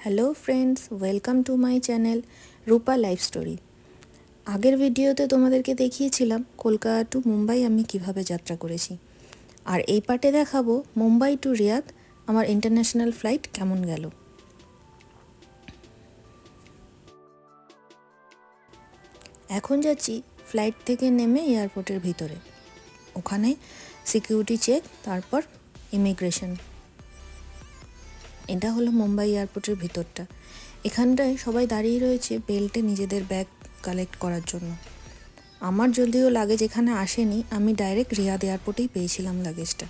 Hello friends, welcome to my channel Rupa life story. আগের ভিডিওতে তোমাদেরকে দেখিয়েছিলাম কলকাতা টু মুম্বাই আমি কিভাবে যাত্রা করেছি, আর এই পার্টে দেখাবো মুম্বাই টু রিয়াদ আমার ইন্টারন্যাশনাল ফ্লাইট কেমন গেল। এখন যাচ্ছি ফ্লাইট থেকে নেমে এয়ারপোর্টের ভিতরে, ওখানে সিকিউরিটি চেক, তারপর ইমিগ্রেশন। এটা হলো মুম্বাই এয়ারপোর্টের ভিতরটা। এখানটায় সবাই দাঁড়িয়ে রয়েছে বেল্টে নিজেদের ব্যাগ কালেক্ট করার জন্য। আমার যদিও লাগেজ এখানে আসেনি, আমি ডাইরেক্ট রিয়াদ এয়ারপোর্টেই পেয়েছিলাম লাগেজটা।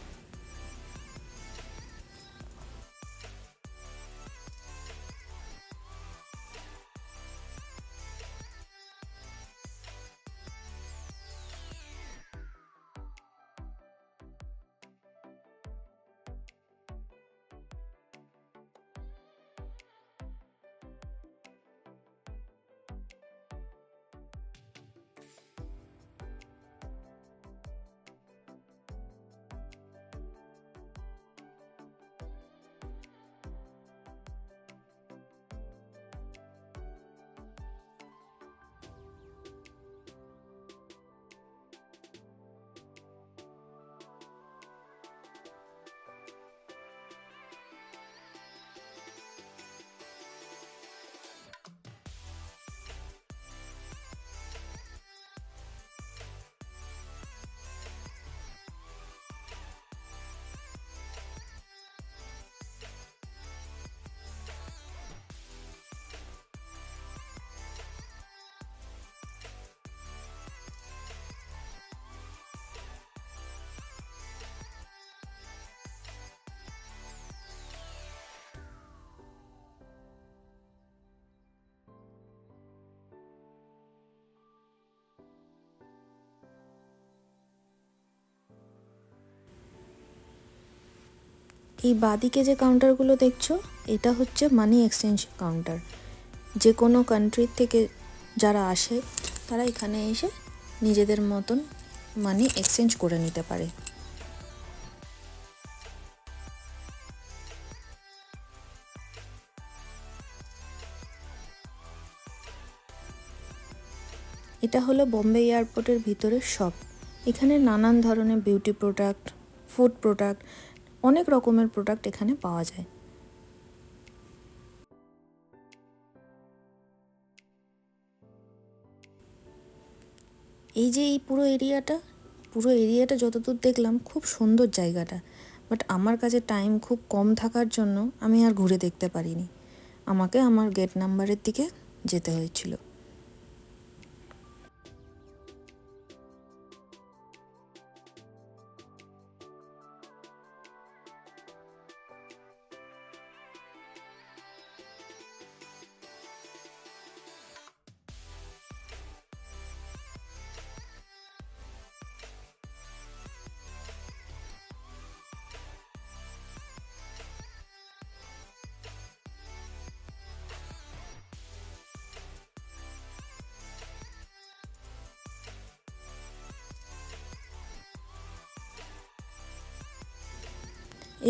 এই বাদিকে যে কাউন্টারগুলো দেখছো, এটা হচ্ছে মানি এক্সচেঞ্জ কাউন্টার। যে কোনো কান্ট্রির থেকে যারা আসে তারা এখানে এসে নিজেদের মতন মানি এক্সচেঞ্জ করে নিতে পারে। এটা হলো বোম্বে এয়ারপোর্টের ভিতরের শপ। এখানে নানান ধরনের বিউটি প্রোডাক্ট, ফুড প্রোডাক্ট, অনেক রকমের প্রোডাক্ট এখানে পাওয়া যায়। এই যে এই পুরো এরিয়াটা যতদূর দেখলাম খুব সুন্দর জায়গাটা, বাট আমার কাছে টাইম খুব কম থাকার জন্য আমি আর ঘুরে দেখতে পারিনি। আমাকে আমার গেট নাম্বারের দিকে যেতে হয়েছিল।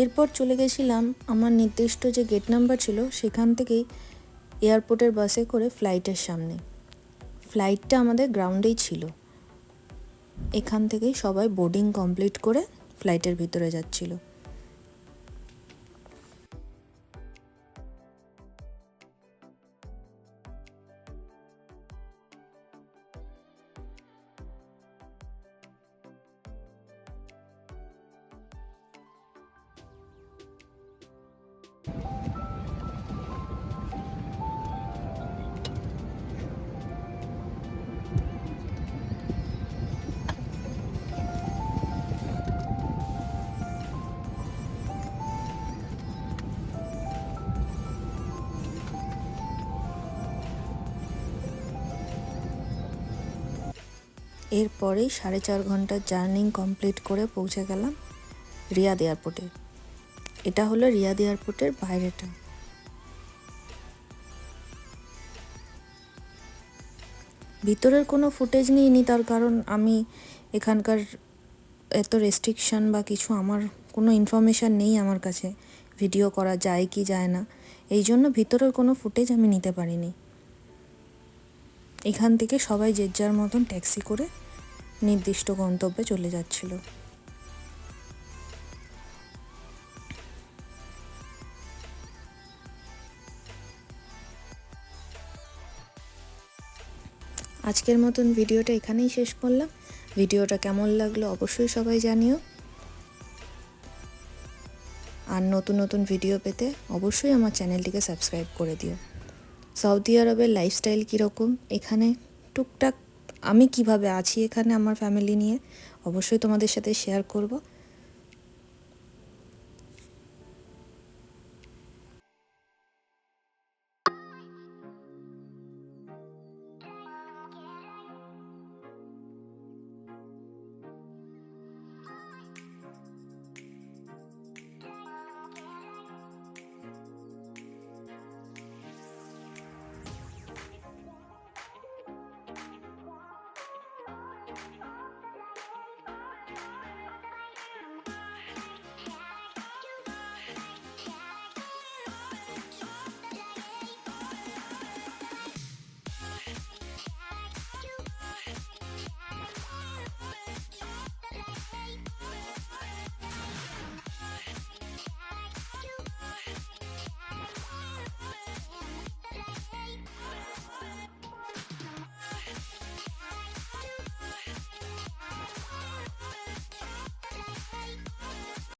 এরপর চলে গেছিলাম আমার নির্দিষ্ট যে গেট নাম্বার ছিল সেখান থেকেই এয়ারপোর্টের বাসে করে ফ্লাইটের সামনে। ফ্লাইটটা আমাদের গ্রাউন্ডেই ছিল। এখান থেকেই সবাই বোর্ডিং কমপ্লিট করে ফ্লাইটের ভিতরে যাচ্ছিল। এরপরেই 4.5 ঘন্টার জার্নি কমপ্লিট করে পৌঁছে গেলাম রিয়াদ এয়ারপোর্টে। এটা হলো রিয়াদ এয়ারপোর্টের বাইরেটা। ভিতরের কোনো ফুটেজ নিইনি, তার কারণ আমি এখানকার এত রেস্ট্রিকশন বা কিছু আমার কোনো ইনফরমেশান নেই আমার কাছে ভিডিও করা যায় কি যায় না। এই জন্য ভিতরের কোনো ফুটেজ আমি নিতে পারিনি। এখান থেকে সবাই যে যার মতন ট্যাক্সি করে নির্দিষ্ট গন্তব্যে চলে যাচ্ছিল। আজকের মতন ভিডিওটা এখানেই শেষ করলাম। ভিডিওটা কেমন লাগলো অবশ্যই সবাই জানিও। আর নতুন নতুন ভিডিও পেতে অবশ্যই আমার চ্যানেলটিকে সাবস্ক্রাইব করে দিও। সৌদি আরবের লাইফস্টাইল কীরকম, এখানে টুকটাক আমি কিভাবে আছি এখানে আমার ফ্যামিলি নিয়ে অবশ্যই তোমাদের সাথে শেয়ার করব।